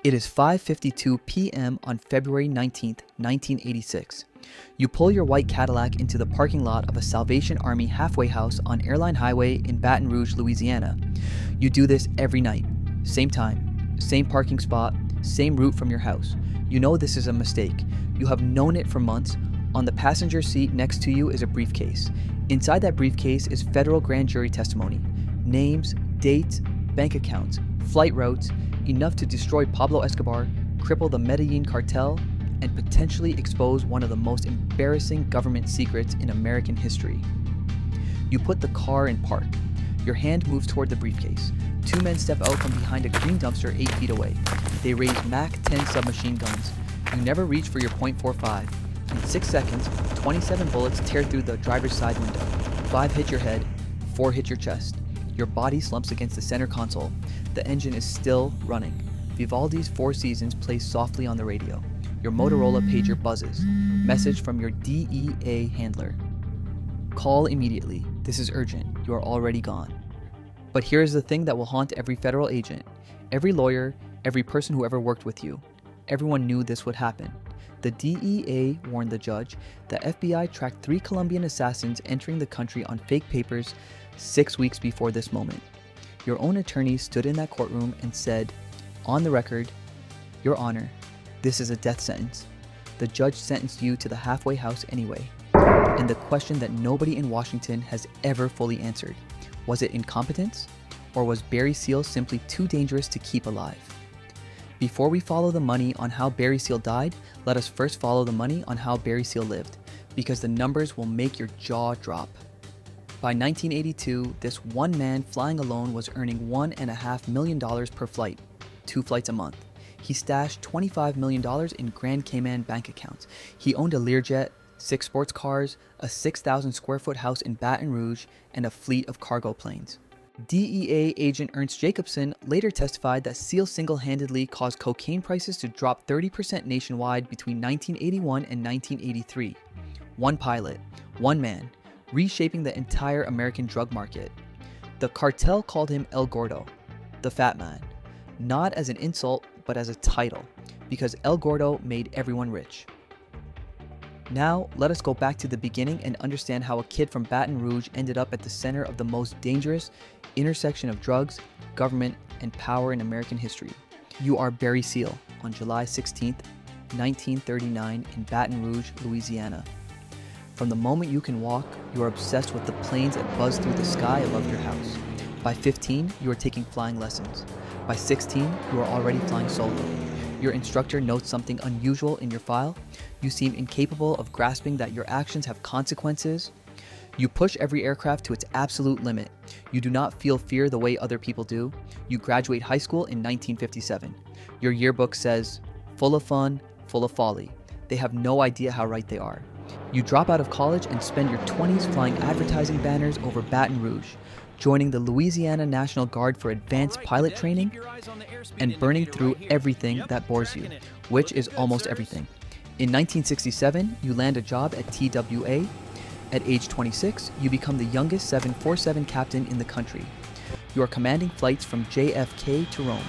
It is 5:52 p.m. on February 19th, 1986. You pull your white Cadillac into the parking lot of a Salvation Army halfway house on Airline Highway in Baton Rouge, Louisiana. You do this every night. Same time, same parking spot, same route from your house. You know this is a mistake. You have known it for months. On the passenger seat next to you is a briefcase. Inside that briefcase is federal grand jury testimony. Names, dates, bank accounts, flight routes, enough to destroy Pablo Escobar, cripple the Medellin Cartel, and potentially expose one of the most embarrassing government secrets in American history. You put the car in park. Your hand moves toward the briefcase. Two men step out from behind a green dumpster 8 feet away. They raise MAC-10 submachine guns. You never reach for your .45. In 6 seconds, 27 bullets tear through the driver's side window. 5 hit your head, 4 hit your chest. Your body slumps against the center console. The engine is still running. Vivaldi's Four Seasons plays softly on the radio. Your Motorola pager buzzes. Message from your DEA handler. Call immediately. This is urgent. You are already gone. But here is the thing that will haunt every federal agent, every lawyer, every person who ever worked with you. Everyone knew this would happen. The DEA warned the judge. The FBI tracked 3 Colombian assassins entering the country on fake papers 6 weeks before this moment. Your own attorney stood in that courtroom and said, on the record, Your Honor, this is a death sentence. The judge sentenced you to the halfway house anyway. And the question that nobody in Washington has ever fully answered, was it incompetence? Or was Barry Seal simply too dangerous to keep alive? Before we follow the money on how Barry Seal died, let us first follow the money on how Barry Seal lived, because the numbers will make your jaw drop. By 1982, this one man flying alone was earning $1.5 million per flight, 2 flights a month. He stashed $25 million in Grand Cayman bank accounts. He owned a Learjet, 6 sports cars, a 6,000 square foot house in Baton Rouge, and a fleet of cargo planes. DEA agent Ernst Jacobson later testified that Seal single-handedly caused cocaine prices to drop 30% nationwide between 1981 and 1983. One pilot, one man, reshaping the entire American drug market. The cartel called him El Gordo, the fat man, not as an insult, but as a title, because El Gordo made everyone rich. Now, let us go back to the beginning and understand how a kid from Baton Rouge ended up at the center of the most dangerous intersection of drugs, government, and power in American history. You are Barry Seal on July 16, 1939 in Baton Rouge, Louisiana. From the moment you can walk, you are obsessed with the planes that buzz through the sky above your house. By 15, you are taking flying lessons. By 16, you are already flying solo. Your instructor notes something unusual in your file. You seem incapable of grasping that your actions have consequences. You push every aircraft to its absolute limit. You do not feel fear the way other people do. You graduate high school in 1957. Your yearbook says, full of fun, full of folly. They have no idea how right they are. You drop out of college and spend your 20s flying advertising banners over Baton Rouge, joining the Louisiana National Guard for advanced pilot training, and burning through everything that bores you, which is almost everything. In 1967, you land a job at TWA. At age 26, you become the youngest 747 captain in the country. You are commanding flights from JFK to Rome.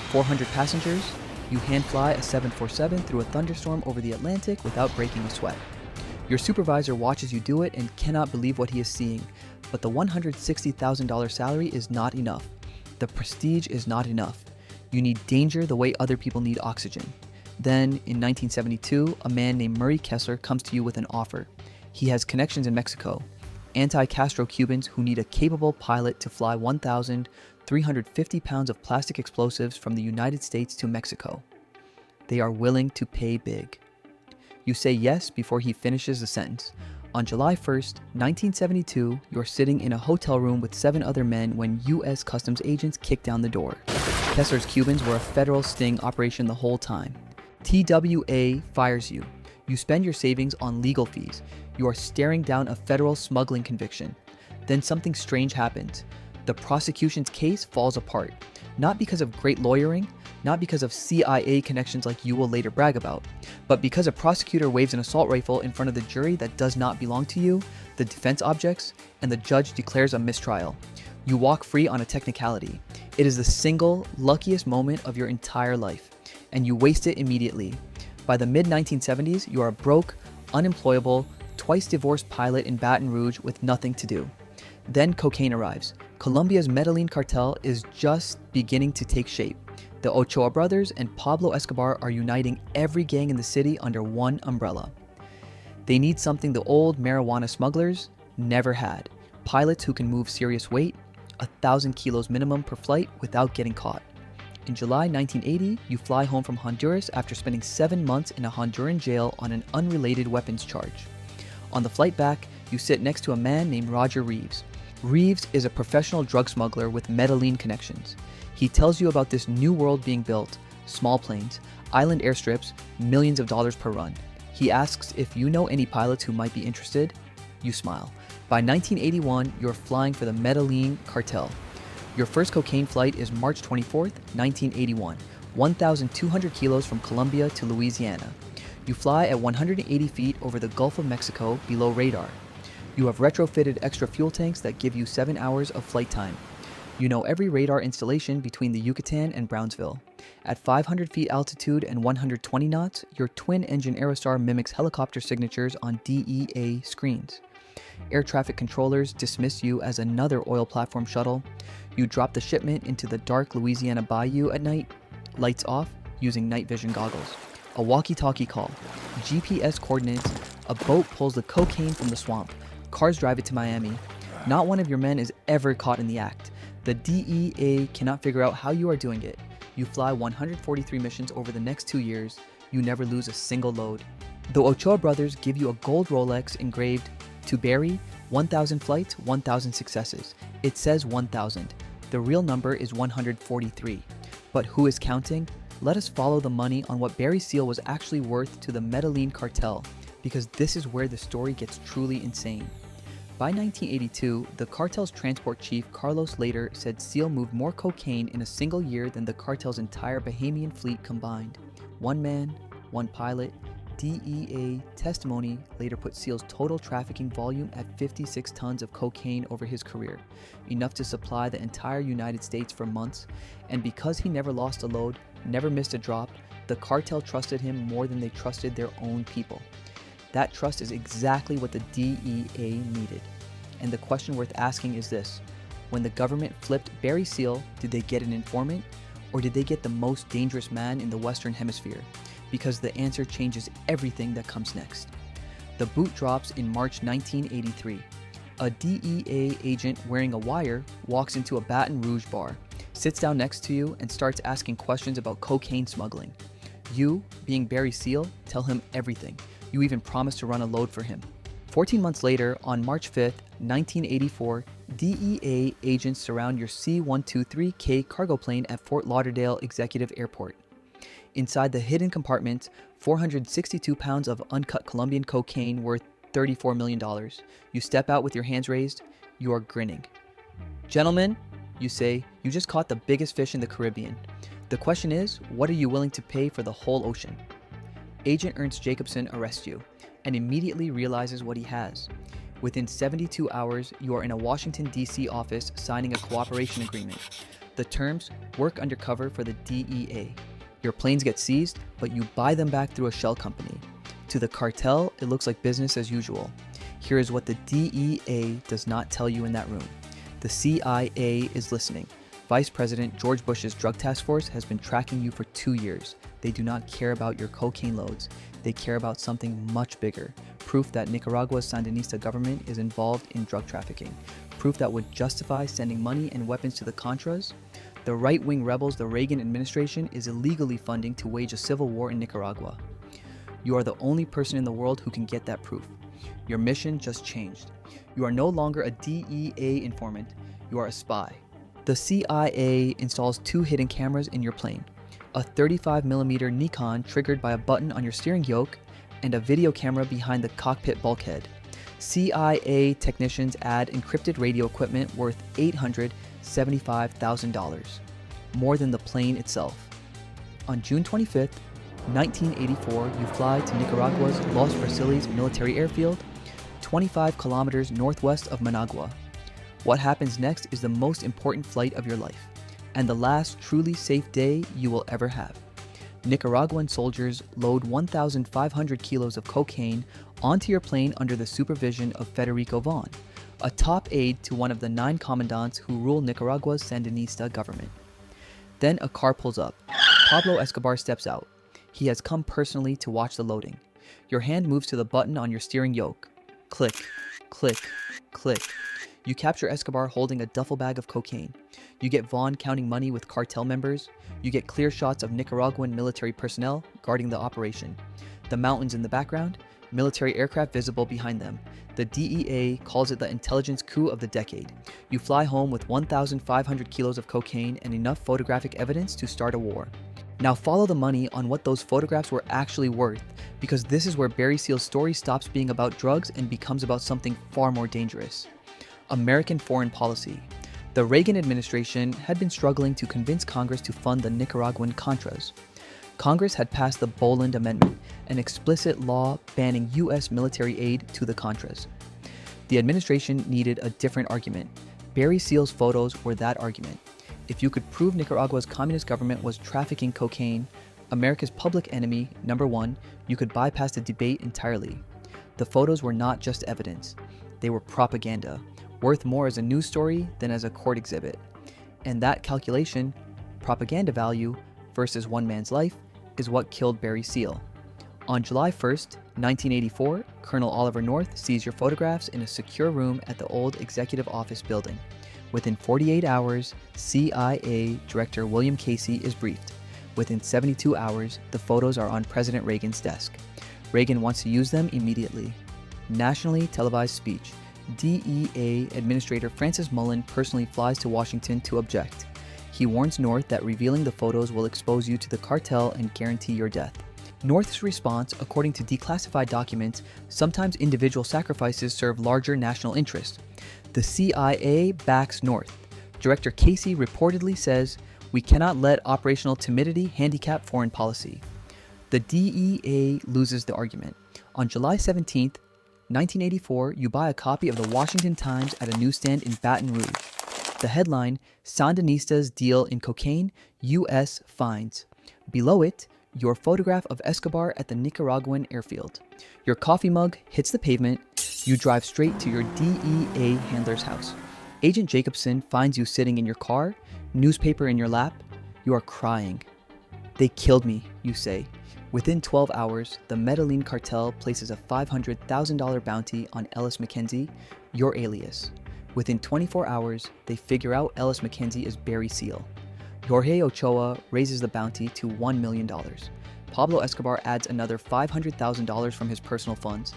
400 passengers, you hand fly a 747 through a thunderstorm over the Atlantic without breaking a sweat. Your supervisor watches you do it and cannot believe what he is seeing, but the $160,000 salary is not enough. The prestige is not enough. You need danger the way other people need oxygen. Then, in 1972, a man named Murray Kessler comes to you with an offer. He has connections in Mexico, anti-Castro Cubans who need a capable pilot to fly 1,350 pounds of plastic explosives from the United States to Mexico. They are willing to pay big. You say yes before he finishes the sentence. On July 1st, 1972, you're sitting in a hotel room with 7 other men when U.S. Customs agents kick down the door. Kessler's Cubans were a federal sting operation the whole time. TWA fires you. You spend your savings on legal fees. You are staring down a federal smuggling conviction. Then something strange happens. The prosecution's case falls apart. Not because of great lawyering, not because of CIA connections like you will later brag about, but because a prosecutor waves an assault rifle in front of the jury that does not belong to you, the defense objects, and the judge declares a mistrial. You walk free on a technicality. It is the single luckiest moment of your entire life. and you waste it immediately. By the mid-1970s, you are a broke, unemployable, twice divorced pilot in Baton Rouge with nothing to do. Then cocaine arrives. Colombia's Medellin Cartel is just beginning to take shape. The Ochoa brothers and Pablo Escobar are uniting every gang in the city under one umbrella. They need something the old marijuana smugglers never had. Pilots who can move serious weight, 1,000 kilos minimum per flight without getting caught. In July 1980, you fly home from Honduras after spending 7 months in a Honduran jail on an unrelated weapons charge. On the flight back, you sit next to a man named Roger Reeves. Reeves is a professional drug smuggler with Medellin connections. He tells you about this new world being built, small planes, island airstrips, millions of dollars per run. He asks if you know any pilots who might be interested. You smile. By 1981, you're flying for the Medellin Cartel. Your first cocaine flight is March 24th, 1981, 1,200 kilos from Colombia to Louisiana. You fly at 180 feet over the Gulf of Mexico below radar. You have retrofitted extra fuel tanks that give you 7 hours of flight time. You know every radar installation between the Yucatan and Brownsville. At 500 feet altitude and 120 knots, your twin-engine Aerostar mimics helicopter signatures on DEA screens. Air traffic controllers dismiss you as another oil platform shuttle. You drop the shipment into the dark Louisiana bayou at night, lights off, using night vision goggles. A walkie-talkie call, GPS coordinates, a boat pulls the cocaine from the swamp, cars drive it to Miami. Not one of your men is ever caught in the act. The DEA cannot figure out how you are doing it. You fly 143 missions over the next 2 years. You never lose a single load. The Ochoa brothers give you a gold Rolex engraved, "To Barry, 1,000 flights, 1,000 successes." It says 1,000. The real number is 143. But who is counting? Let us follow the money on what Barry Seal was actually worth to the Medellin Cartel, because this is where the story gets truly insane. By 1982, the cartel's transport chief Carlos Later said Seal moved more cocaine in a single year than the cartel's entire Bahamian fleet combined. One man, one pilot. DEA testimony later put Seal's total trafficking volume at 56 tons of cocaine over his career, enough to supply the entire United States for months, and because he never lost a load, never missed a drop, the cartel trusted him more than they trusted their own people. That trust is exactly what the DEA needed. And the question worth asking is this: when the government flipped Barry Seal, did they get an informant? Or did they get the most dangerous man in the Western Hemisphere? Because the answer changes everything that comes next. The boot drops in March 1983. A DEA agent wearing a wire walks into a Baton Rouge bar, sits down next to you, and starts asking questions about cocaine smuggling. You, being Barry Seal, tell him everything. You even promise to run a load for him. 14 months later, on March 5th, 1984, DEA agents surround your C-123K cargo plane at Fort Lauderdale Executive Airport. Inside the hidden compartment, 462 pounds of uncut Colombian cocaine worth $34 million. You step out with your hands raised. You are grinning. "Gentlemen," you say, "you just caught the biggest fish in the Caribbean. The question is, what are you willing to pay for the whole ocean?" Agent Ernst Jacobson arrests you and immediately realizes what he has. Within 72 hours, you are in a Washington, D.C. office signing a cooperation agreement. The terms: work undercover for the DEA. Your planes get seized, but you buy them back through a shell company. To the cartel, it looks like business as usual. Here is what the DEA does not tell you in that room. The CIA is listening. Vice President George Bush's drug task force has been tracking you for 2 years. They do not care about your cocaine loads. They care about something much bigger. Proof that Nicaragua's Sandinista government is involved in drug trafficking. Proof that would justify sending money and weapons to the Contras. The right-wing rebels the Reagan administration is illegally funding to wage a civil war in Nicaragua. You are the only person in the world who can get that proof. Your mission just changed. You are no longer a DEA informant. You are a spy. The CIA installs 2 hidden cameras in your plane. A 35mm Nikon triggered by a button on your steering yoke, and a video camera behind the cockpit bulkhead. CIA technicians add encrypted radio equipment worth $875,000, more than the plane itself. On June 25th, 1984, you fly to Nicaragua's Los Brasiles military airfield, 25 kilometers northwest of Managua. What happens next is the most important flight of your life, and the last truly safe day you will ever have. Nicaraguan soldiers load 1,500 kilos of cocaine onto your plane under the supervision of Federico Vaughn, a top aide to one of the 9 commandants who rule Nicaragua's Sandinista government. Then a car pulls up. Pablo Escobar steps out. He has come personally to watch the loading. Your hand moves to the button on your steering yoke. Click, click, click. You capture Escobar holding a duffel bag of cocaine. You get Vaughn counting money with cartel members. You get clear shots of Nicaraguan military personnel guarding the operation. The mountains in the background, military aircraft visible behind them. The DEA calls it the intelligence coup of the decade. You fly home with 1,500 kilos of cocaine and enough photographic evidence to start a war. Now follow the money on what those photographs were actually worth, because this is where Barry Seal's story stops being about drugs and becomes about something far more dangerous. American foreign policy. The Reagan administration had been struggling to convince Congress to fund the Nicaraguan Contras. Congress had passed the Boland Amendment, an explicit law banning U.S. military aid to the Contras. The administration needed a different argument. Barry Seal's photos were that argument. If you could prove Nicaragua's communist government was trafficking cocaine, America's public enemy, number one, you could bypass the debate entirely. The photos were not just evidence. They were propaganda, worth more as a news story than as a court exhibit. And that calculation, propaganda value versus one man's life, is what killed Barry Seal. On July 1st, 1984, Colonel Oliver North sees your photographs in a secure room at the old executive office building. Within 48 hours, CIA Director William Casey is briefed. Within 72 hours, the photos are on President Reagan's desk. Reagan wants to use them immediately. Nationally televised speech. DEA Administrator Francis Mullen personally flies to Washington to object. He warns North that revealing the photos will expose you to the cartel and guarantee your death. North's response, according to declassified documents, sometimes individual sacrifices serve larger national interests. The CIA backs North. Director Casey reportedly says, "We cannot let operational timidity handicap foreign policy." The DEA loses the argument. On July 17th, 1984, you buy a copy of the Washington Times at a newsstand in Baton Rouge. The headline, "Sandinistas Deal in Cocaine, U.S. Finds." Below it, your photograph of Escobar at the Nicaraguan airfield. Your coffee mug hits the pavement. You drive straight to your DEA handler's house. Agent Jacobson finds you sitting in your car, newspaper in your lap. You are crying. "They killed me," you say. Within 12 hours, the Medellin Cartel places a $500,000 bounty on Ellis McKenzie, your alias. Within 24 hours, they figure out Ellis McKenzie is Barry Seal. Jorge Ochoa raises the bounty to $1 million. Pablo Escobar adds another $500,000 from his personal funds.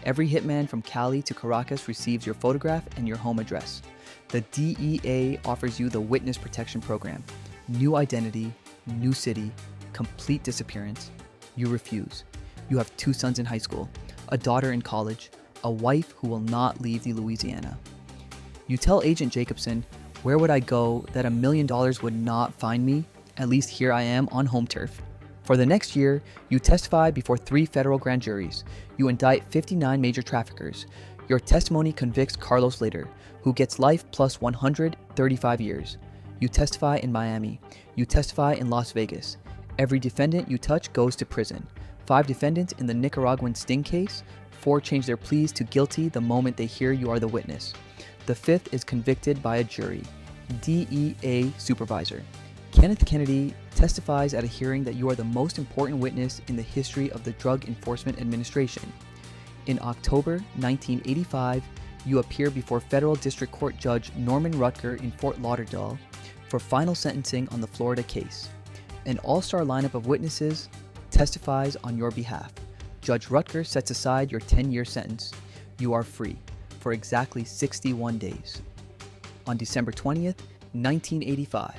Every hitman from Cali to Caracas receives your photograph and your home address. The DEA offers you the Witness Protection Program. New identity, new city, complete disappearance. You refuse. You have 2 sons in high school, a daughter in college, a wife who will not leave the Louisiana. You tell Agent Jacobson, "Where would I go that $1 million would not find me? At least here I am on home turf." For the next year, you testify before 3 federal grand juries. You indict 59 major traffickers. Your testimony convicts Carlos Later, who gets life plus 135 years. You testify in Miami. You testify in Las Vegas. Every defendant you touch goes to prison. 5 defendants in the Nicaraguan sting case. 4 change their pleas to guilty the moment they hear you are the witness. The 5th is convicted by a jury. DEA supervisor. Kenneth Kennedy testifies at a hearing that you are the most important witness in the history of the Drug Enforcement Administration. In October 1985, you appear before Federal District Court Judge Norman Rutger in Fort Lauderdale for final sentencing on the Florida case. An all-star lineup of witnesses testifies on your behalf. Judge Rutger sets aside your 10-year sentence. You are free for exactly 61 days. On December 20th, 1985,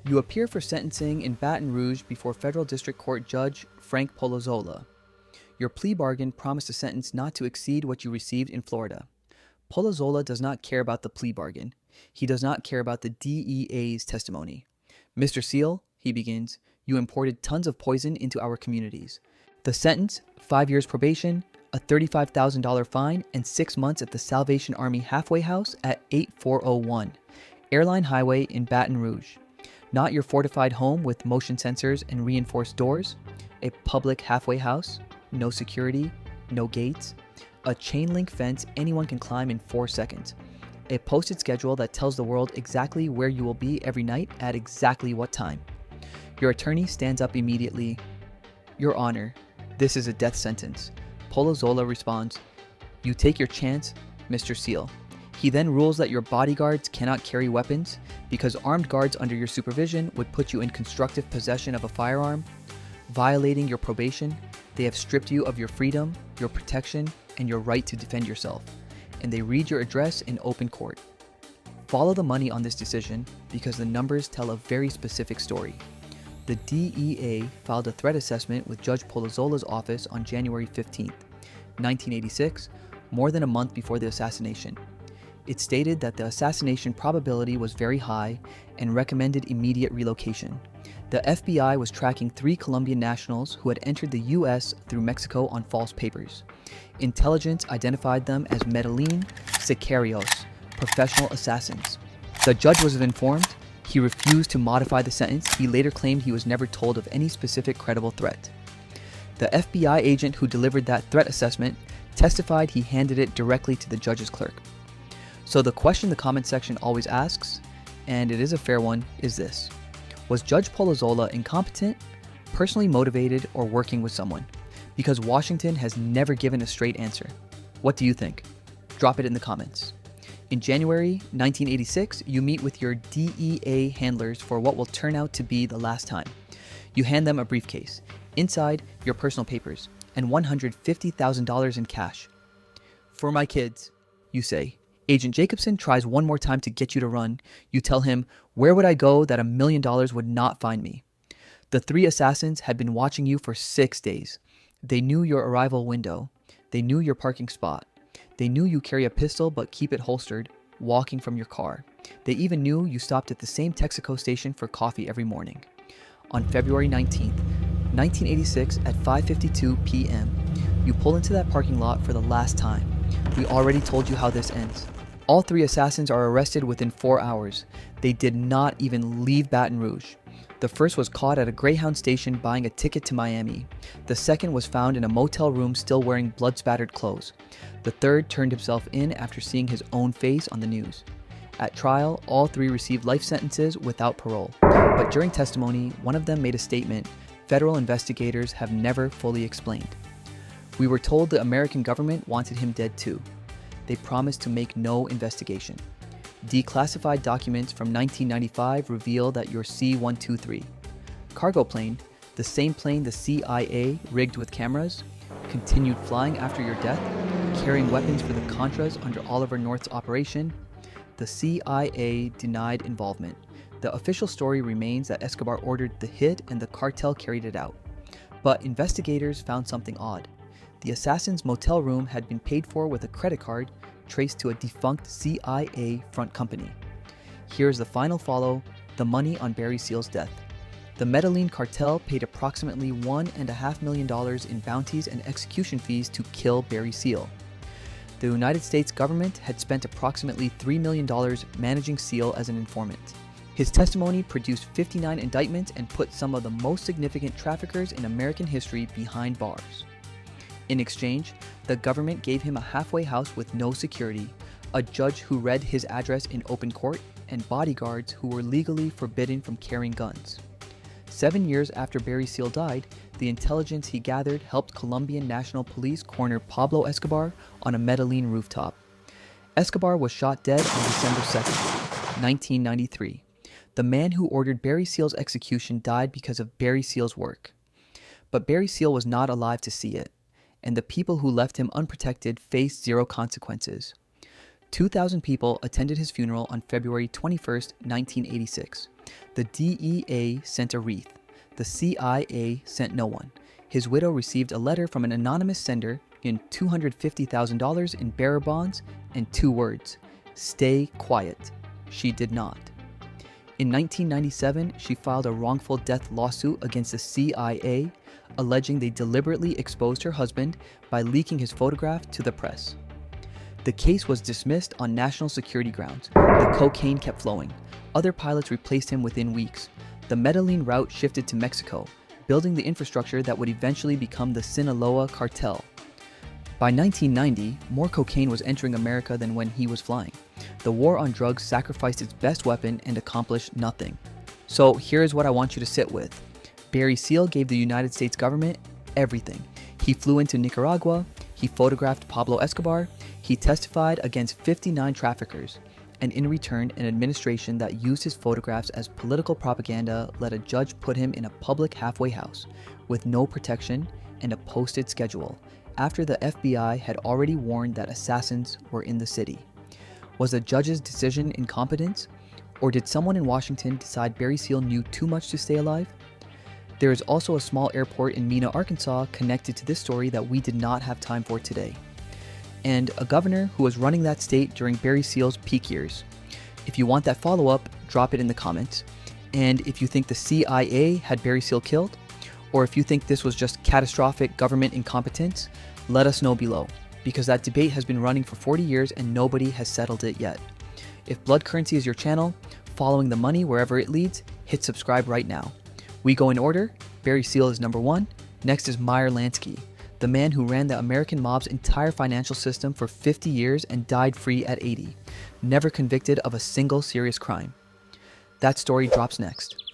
you appear for sentencing in Baton Rouge before Federal District Court Judge Frank Polozola. Your plea bargain promised a sentence not to exceed what you received in Florida. Polozola does not care about the plea bargain. He does not care about the DEA's testimony. "Mr. Seal," he begins, "you imported tons of poison into our communities. The sentence, 5 years probation, a $35,000 fine, and 6 months at the Salvation Army halfway house at 8401 Airline Highway in Baton Rouge. Not your fortified home with motion sensors and reinforced doors, a public halfway house, no security, no gates, a chain link fence anyone can climb in 4 seconds, a posted schedule that tells the world exactly where you will be every night at exactly what time. Your attorney stands up immediately. Your Honor, this is a death sentence. Polozola responds, you take your chance, Mr. Seal. He then rules that your bodyguards cannot carry weapons because armed guards under your supervision would put you in constructive possession of a firearm. Violating your probation, they have stripped you of your freedom, your protection, and your right to defend yourself, and they read your address in open court. Follow the money on this decision because the numbers tell a very specific story. The DEA filed a threat assessment with Judge Polozola's office on January 15, 1986, more than a month before the assassination. It stated that the assassination probability was very high and recommended immediate relocation. The FBI was tracking 3 Colombian nationals who had entered the U.S. through Mexico on false papers. Intelligence identified them as Medellin sicarios, professional assassins. The judge was informed. He refused to modify the sentence. He later claimed he was never told of any specific credible threat. The FBI agent who delivered that threat assessment testified he handed it directly to the judge's clerk. So the question the comment section always asks, and it is a fair one, is this: was Judge Polozola incompetent, personally motivated, or working with someone? Because Washington has never given a straight answer. What do you think? Drop it in the comments. In January 1986, you meet with your DEA handlers for what will turn out to be the last time. You hand them a briefcase. Inside, your personal papers, and $150,000 in cash. For my kids, you say. Agent Jacobson tries one more time to get you to run. You tell him, where would I go that $1 million would not find me? The 3 assassins had been watching you for 6 days. They knew your arrival window. They knew your parking spot. They knew you carry a pistol but keep it holstered, walking from your car. They even knew you stopped at the same Texaco station for coffee every morning. On February 19th, 1986 at 5:52 p.m., you pull into that parking lot for the last time. We already told you how this ends. All 3 assassins are arrested within 4 hours. They did not even leave Baton Rouge. The first was caught at a Greyhound station buying a ticket to Miami. The second was found in a motel room still wearing blood-spattered clothes. The third turned himself in after seeing his own face on the news. At trial, all 3 received life sentences without parole. But during testimony, one of them made a statement federal investigators have never fully explained. We were told the American government wanted him dead too. They promised to make no investigation. Declassified documents from 1995 reveal that your C-123 cargo plane, the same plane the CIA rigged with cameras, continued flying after your death, carrying weapons for the Contras under Oliver North's operation. The CIA denied involvement. The official story remains that Escobar ordered the hit and the cartel carried it out. But investigators found something odd. The assassin's motel room had been paid for with a credit card traced to a defunct CIA front company. Here's the final follow, the money on Barry Seal's death. The Medellin Cartel paid approximately $1.5 million in bounties and execution fees to kill Barry Seal. The United States government had spent approximately $3 million managing Seal as an informant. His testimony produced 59 indictments and put some of the most significant traffickers in American history behind bars. In exchange, the government gave him a halfway house with no security, a judge who read his address in open court, and bodyguards who were legally forbidden from carrying guns. 7 years after Barry Seal died, the intelligence he gathered helped Colombian National Police corner Pablo Escobar on a Medellin rooftop. Escobar was shot dead on December 2nd, 1993. The man who ordered Barry Seal's execution died because of Barry Seal's work. But Barry Seal was not alive to see it, and the people who left him unprotected faced zero consequences. 2,000 people attended his funeral on February 21st, 1986. The DEA sent a wreath. The CIA sent no one. His widow received a letter from an anonymous sender in $250,000 in bearer bonds and 2 words, "Stay quiet." She did not. In 1997, she filed a wrongful death lawsuit against the CIA, alleging they deliberately exposed her husband by leaking his photograph to the press. The case was dismissed on national security grounds. The cocaine kept flowing. Other pilots replaced him within weeks. the Medellin route shifted to Mexico, building the infrastructure that would eventually become the Sinaloa Cartel. By 1990, more cocaine was entering America than when he was flying. The war on drugs sacrificed its best weapon and accomplished nothing. So here's what I want you to sit with. Barry Seal gave the United States government everything. He flew into Nicaragua, he photographed Pablo Escobar, he testified against 59 traffickers, and in return, an administration that used his photographs as political propaganda let a judge put him in a public halfway house with no protection and a posted schedule after the FBI had already warned that assassins were in the city. Was the judge's decision incompetence, or did someone in Washington decide Barry Seal knew too much to stay alive? There is also a small airport in Mena, Arkansas connected to this story that we did not have time for today, and a governor who was running that state during Barry Seal's peak years. If you want that follow-up, drop it in the comments. And if you think the CIA had Barry Seal killed, or if you think this was just catastrophic government incompetence, let us know below, because that debate has been running for 40 years and nobody has settled it yet. If blood currency is your channel, following the money wherever it leads, hit subscribe right now. We go in order. Barry Seal is number 1. Next is Meyer Lansky, the man who ran the American mob's entire financial system for 50 years and died free at 80, never convicted of a single serious crime. That story drops next.